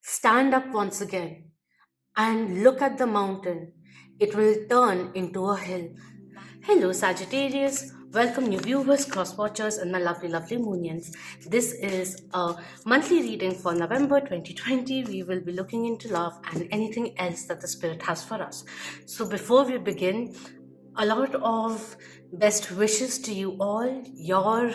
Stand up once again and look at the mountain. It will turn into a hill. Hello, Sagittarius. Welcome, new viewers, cross watchers, and my lovely, lovely Moonians. This is a monthly reading for November 2020. We will be looking into love and anything else that the Spirit has for us. So, before we begin, a lot of best wishes to you all. Your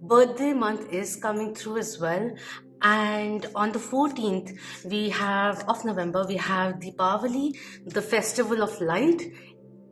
birthday month is coming through as well. And on the 14th of November, we have Deepavali, the festival of light.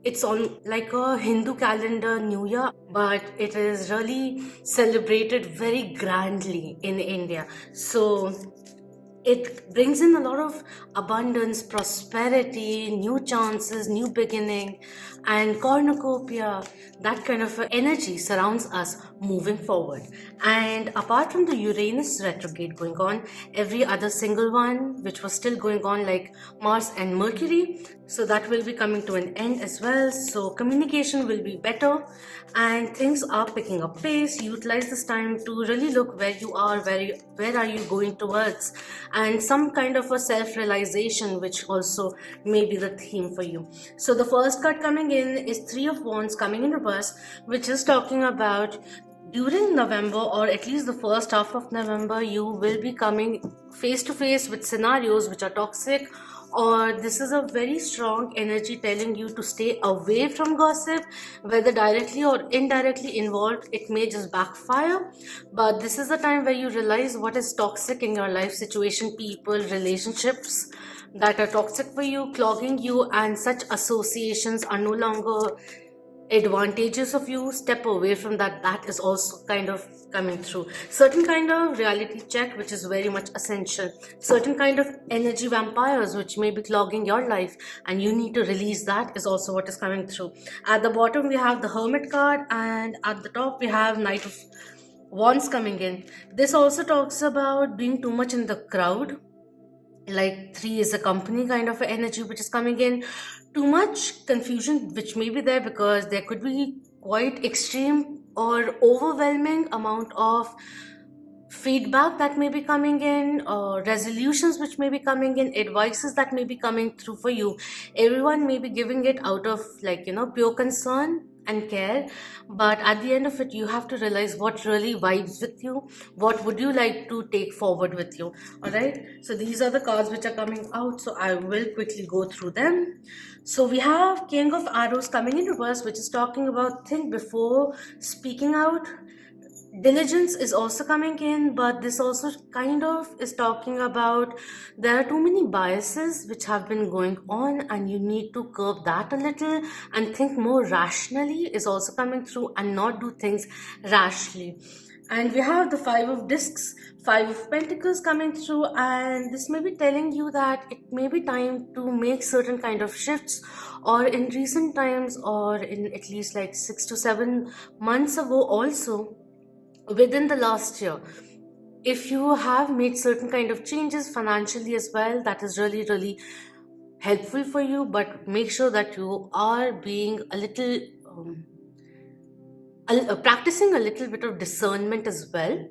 It's on like a Hindu calendar New Year, but it is really celebrated very grandly in India. So it brings in a lot of abundance, prosperity, new chances, new beginning, and cornucopia. That kind of energy surrounds us moving forward. And apart from the Uranus retrograde going on, every other single one which was still going on, like Mars and Mercury, so that will be coming to an end as well. So communication will be better and things are picking up pace. Utilize this time to really look where you are, where are you going towards, and some kind of a self-realization, which also may be the theme for you. So the first card coming in is Three of Wands coming in reverse, which is talking about during November, or at least the first half of November, you will be coming face to face with scenarios which are toxic, or this is a very strong energy telling you to stay away from gossip, whether directly or indirectly involved. It may just backfire, but this is the time where you realize what is toxic in your life situation, people, relationships that are toxic for you, clogging you, and such associations are no longer advantages of you. Step away from that. That is also kind of coming through. Certain kind of reality check, which is very much essential. Certain kind of energy vampires which may be clogging your life and you need to release, that is also what is coming through. At the bottom we have the Hermit card, and at the top we have Knight of Wands coming in. This also talks about being too much in the crowd. Like 3 is a company kind of energy which is coming in. Too much confusion which may be there, because there could be quite extreme or overwhelming amount of feedback that may be coming in, or resolutions which may be coming in, advices that may be coming through for you. Everyone may be giving it out of, like, pure concern and care, but at the end of it you have to realize what really vibes with you, what would you like to take forward with you. All right, so these are the cards which are coming out, so I will quickly go through them. So we have King of Arrows coming in reverse, which is talking about think before speaking out. Diligence is also coming in, but this also kind of is talking about there are too many biases which have been going on and you need to curb that a little and think more rationally is also coming through, and not do things rashly. And we have the Five of Discs, Five of Pentacles coming through, and this may be telling you that it may be time to make certain kind of shifts, or in recent times, or in at least like 6 to 7 months ago also, within the last year, if you have made certain kind of changes financially as well, that is really, really helpful for you. But make sure that you are being a little practicing a little bit of discernment as well,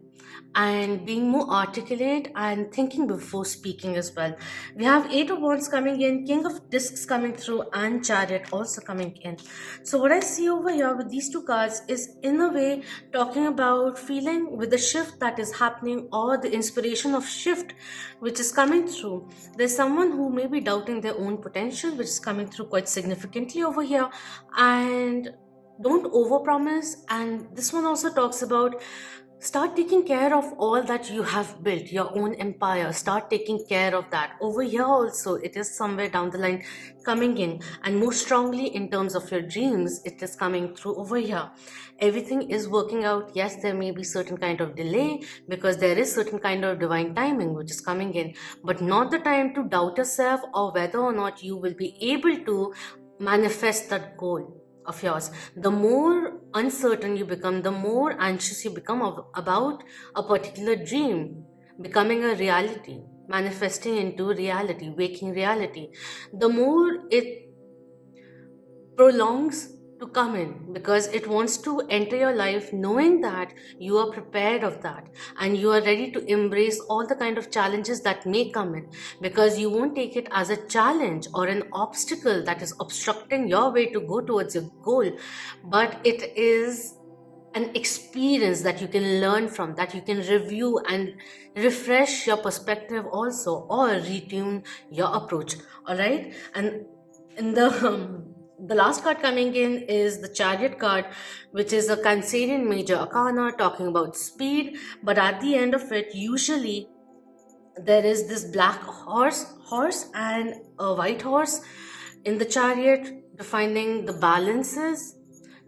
and being more articulate and thinking before speaking as well. We have Eight of Wands coming in, King of Discs coming through, and Chariot also coming in. So what I see over here with these two cards is in a way talking about feeling with the shift that is happening, or the inspiration of shift which is coming through. There's someone who may be doubting their own potential, which is coming through quite significantly over here. And don't overpromise. And this one also talks about start taking care of all that you have built, your own empire. Start taking care of that. Over here also, it is somewhere down the line coming in, and more strongly in terms of your dreams, it is coming through over here. Everything is working out. Yes, there may be certain kind of delay, because there is certain kind of divine timing which is coming in, but not the time to doubt yourself or whether or not you will be able to manifest that goal of yours. The more uncertain you become, the more anxious you become about a particular dream becoming a reality, manifesting into reality, waking reality, the more it prolongs to come in, because it wants to enter your life knowing that you are prepared of that and you are ready to embrace all the kind of challenges that may come in, because you won't take it as a challenge or an obstacle that is obstructing your way to go towards your goal, but it is an experience that you can learn from, that you can review and refresh your perspective also, or retune your approach. All right. And in the last card coming in is the Chariot card, which is a Cancerian major arcana talking about speed, but at the end of it, usually there is this black horse and a white horse in the Chariot, defining the balances,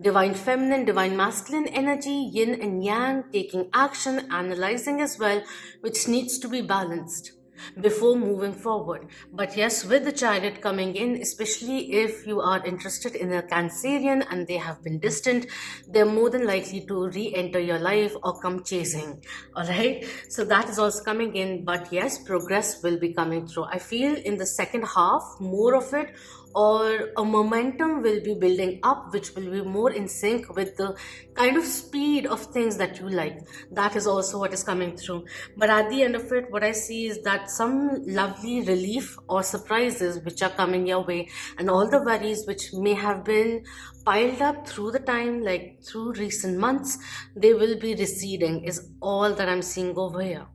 divine feminine, divine masculine energy, yin and yang, taking action, analyzing as well, which needs to be balanced before moving forward. But yes, with the Chariot coming in, especially if you are interested in a Cancerian and they have been distant, they're more than likely to re-enter your life or come chasing. All right, so that is also coming in. But yes, progress will be coming through. I feel in the second half, more of it, or a momentum will be building up, which will be more in sync with the kind of speed of things that you like. That is also what is coming through. But at the end of it, what I see is that some lovely relief or surprises which are coming your way, and all the worries which may have been piled up through the time, like through recent months, they will be receding, is all that I'm seeing over here.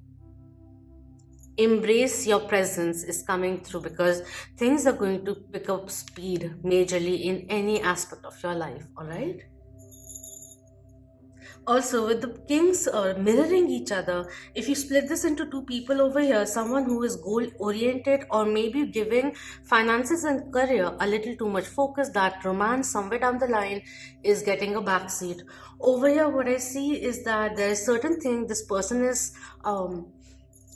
Embrace your presence is coming through, because things are going to pick up speed majorly in any aspect of your life. All right. Also, with the kings mirroring each other, if you split this into two people over here, someone who is goal oriented or maybe giving finances and career a little too much focus, that romance somewhere down the line is getting a backseat. Over here, what I see is that there is certain thing this person is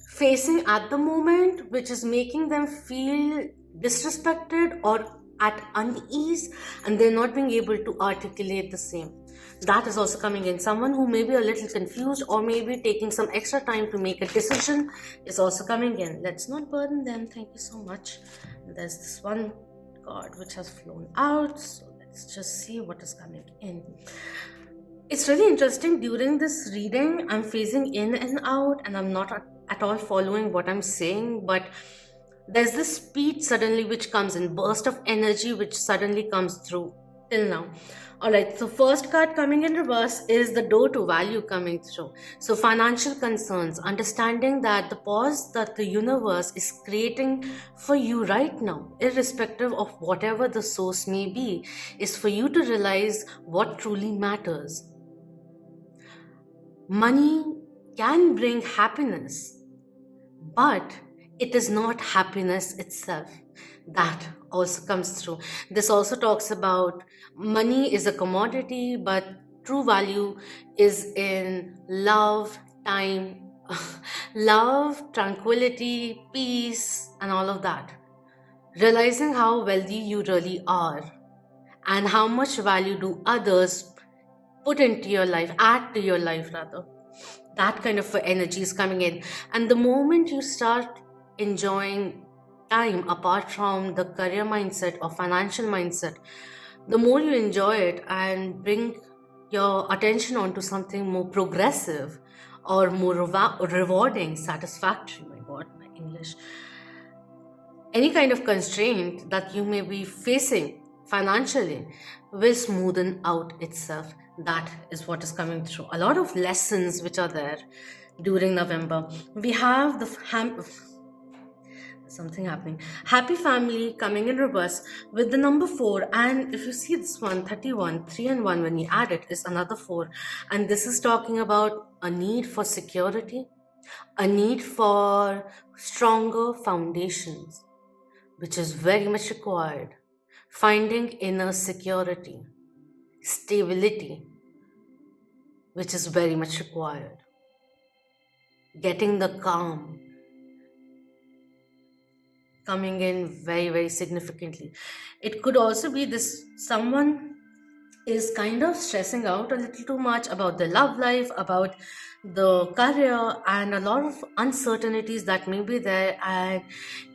facing at the moment, which is making them feel disrespected or at unease, and they're not being able to articulate the same. That is also coming in. Someone who may be a little confused or maybe taking some extra time to make a decision is also coming in. Let's not burden them. Thank you so much. There's this one card which has flown out, so let's just see what is coming in. It's really interesting. During this reading, I'm phasing in and out, and I'm not at all following what I'm saying, but there's this speed suddenly which comes in, burst of energy which suddenly comes through till now. All right, so first card coming in reverse is the door to value coming through. So financial concerns, understanding that the pause that the universe is creating for you right now, irrespective of whatever the source may be, is for you to realize what truly matters. Money can bring happiness, but it is not happiness itself. That also comes through. This also talks about money is a commodity, but true value is in love, time, love, tranquility, peace, and all of that. Realizing how wealthy you really are and how much value do others put into your life, add to your life rather. That kind of energy is coming in. And the moment you start enjoying time apart from the career mindset or financial mindset, the more you enjoy it and bring your attention onto something more progressive or more rewarding, satisfactory, my God, my English, any kind of constraint that you may be facing financially will smoothen out itself. That is what is coming through. A lot of lessons which are there during November. We have the something happening. Happy family coming in reverse with the number 4. And if you see this one, 31, 3 and 1, when you add it, is another 4. And this is talking about a need for security, a need for stronger foundations, which is very much required. Finding inner security, stability, which is very much required. Getting the calm coming in very, very significantly. It could also be this someone is kind of stressing out a little too much about the love life, about the career, and a lot of uncertainties that may be there, and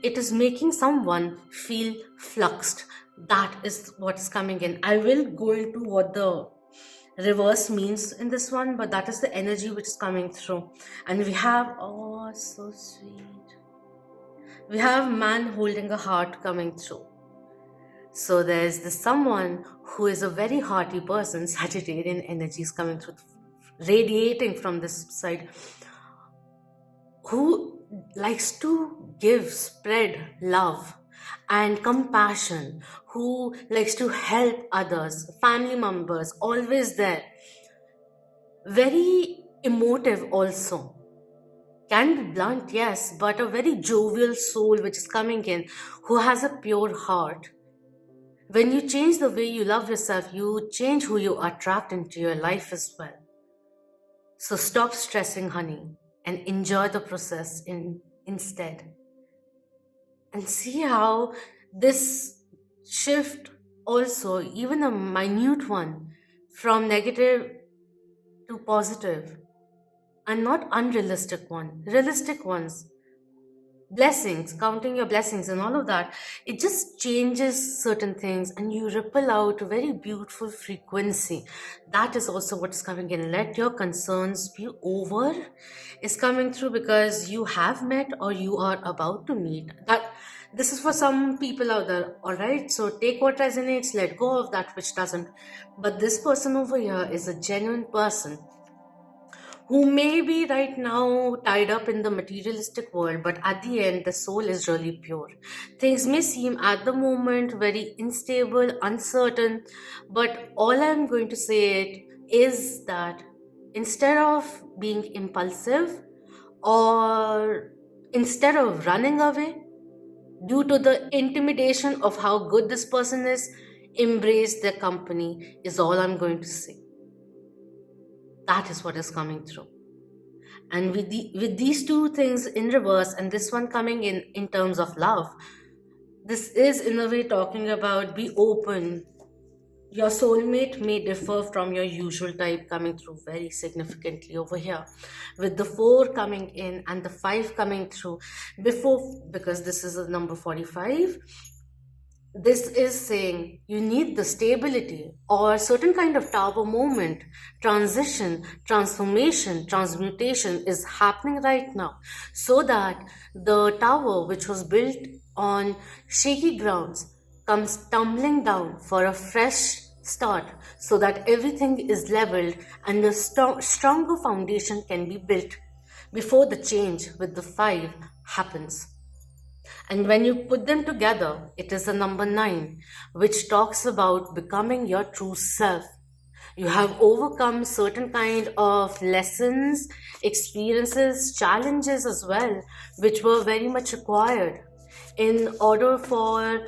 it is making someone feel fluxed, That is what's coming in. I will go into what the reverse means in this one, but that is the energy which is coming through. And we have, oh, so sweet. We have man holding a heart coming through. So there's this someone who is a very hearty person, Sagittarian energies coming through, radiating from this side, who likes to give, spread love and compassion, who likes to help others, family members, always there. Very emotive also. Can be blunt, yes, but a very jovial soul which is coming in, who has a pure heart. When you change the way you love yourself, you change who you attract into your life as well. So stop stressing, honey, and enjoy the process instead. And see how this shift also, even a minute one, from negative to positive, and not unrealistic one, realistic ones, blessings, counting your blessings and all of that, it just changes certain things and you ripple out a very beautiful frequency. That is also what's coming in. Let your concerns be over is coming through, because you have met or you are about to meet. That this is for some people out there, all right? So take what resonates, let go of that which doesn't. But this person over here is a genuine person who may be right now tied up in the materialistic world, but at the end, the soul is really pure. Things may seem at the moment very unstable, uncertain, but all I'm going to say it is that instead of being impulsive, or instead of running away due to the intimidation of how good this person is, embrace their company, is all I'm going to say. That is what is coming through. And with these two things in reverse and this one coming in terms of love, this is in a way talking about be open. Your soulmate may differ from your usual type, coming through very significantly over here, with the 4 coming in and the 5 coming through before, because this is a number 45. This is saying you need the stability or certain kind of tower moment, transition, transformation, transmutation is happening right now, so that the tower which was built on shaky grounds comes tumbling down for a fresh start, so that everything is leveled and a stronger foundation can be built before the change with the 5 happens. And when you put them together, it is the number 9, which talks about becoming your true self. You have overcome certain kind of lessons, experiences, challenges as well, which were very much required in order for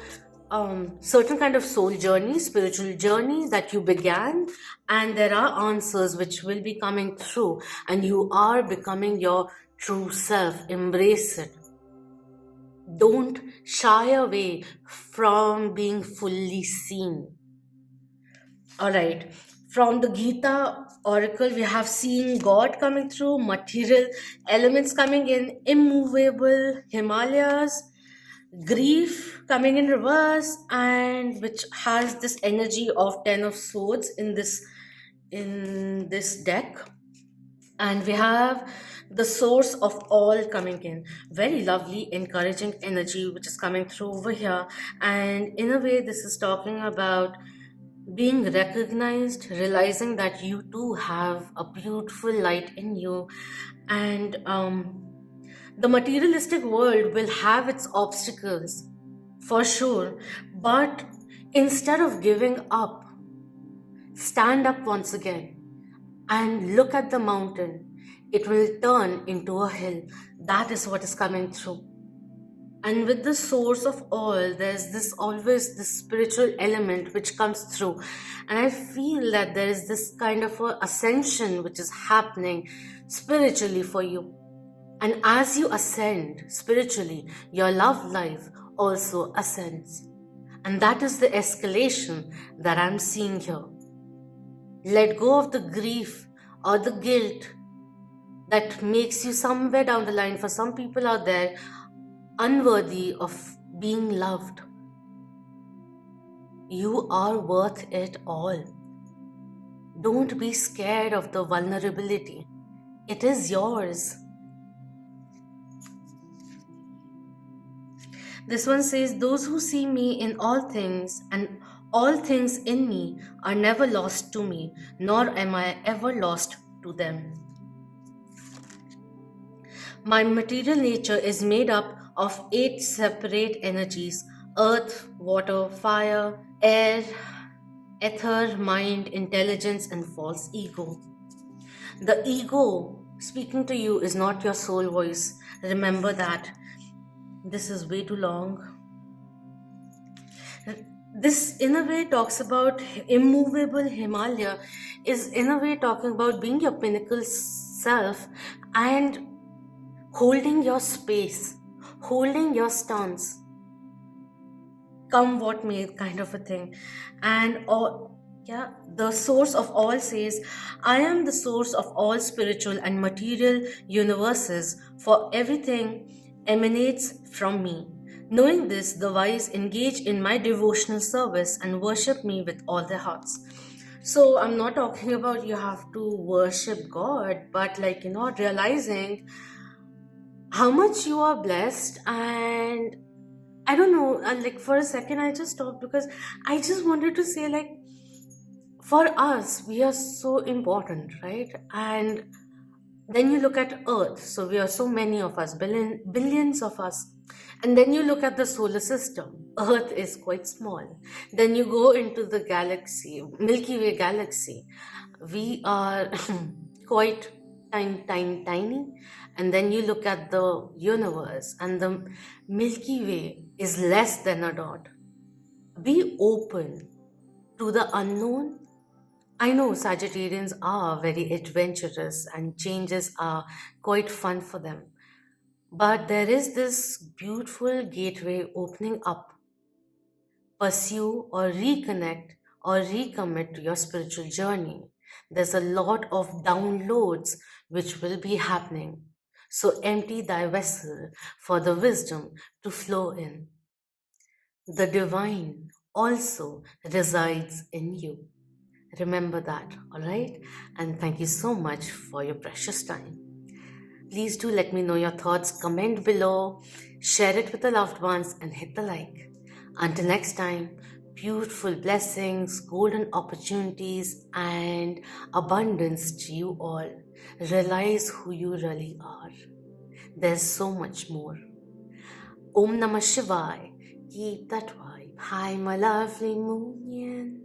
certain kind of soul journey, spiritual journey that you began. And there are answers which will be coming through, and you are becoming your true self. Embrace it. Don't shy away from being fully seen. All right. From the Gita Oracle, we have seen God coming through, material elements coming in, immovable Himalayas, grief coming in reverse, and which has this energy of 10 of Swords in this deck. And we have the source of all coming in, very lovely encouraging energy which is coming through over here. And in a way, this is talking about being recognized, realizing that you too have a beautiful light in you. And the materialistic world will have its obstacles for sure, but instead of giving up, stand up once again and look at the mountain. It will turn into a hill. That is what is coming through. And with the source of all, there's this always this spiritual element which comes through. And I feel that there is this kind of a ascension which is happening spiritually for you. And as you ascend spiritually, your love life also ascends. And that is the escalation that I'm seeing here. Let go of the grief or the guilt that makes you somewhere down the line, for some people out there, unworthy of being loved. You are worth it all. Don't be scared of the vulnerability. It is yours. This one says, those who see me in all things and all things in me are never lost to me, nor am I ever lost to them. My material nature is made up of 8 separate energies: earth, water, fire, air, ether, mind, intelligence, and false ego. The ego speaking to you is not your soul voice. Remember that. This is way too long. This, in a way, talks about immovable Himalaya, is in a way talking about being your pinnacle self and holding your space, holding your stance, come what may, kind of a thing. And all, yeah, the source of all says, I am the source of all spiritual and material universes, for everything emanates from me. Knowing this, the wise engage in my devotional service and worship me with all their hearts. So I'm not talking about you have to worship God, but like, realizing how much you are blessed. And I don't know, like for a second I just stopped because I just wanted to say, like, for us, we are so important, right? And then you look at Earth, so we are so many of us, billions of us. And then you look at the solar system, Earth is quite small. Then you go into the galaxy, Milky Way galaxy, we are quite tiny. And then you look at the universe, and the Milky Way is less than a dot. Be open to the unknown. I know Sagittarians are very adventurous and changes are quite fun for them. But there is this beautiful gateway opening up. Pursue or reconnect or recommit to your spiritual journey. There's a lot of downloads which will be happening. So empty thy vessel for the wisdom to flow in. The divine also resides in you. Remember that, all right? And thank you so much for your precious time. Please do let me know your thoughts, comment below, share it with the loved ones, and hit the like. Until next time, beautiful blessings, golden opportunities, and abundance to you all. Realize who you really are. There's so much more. Om Namah Shivaya. Keep that vibe. Hi, my lovely Moonian.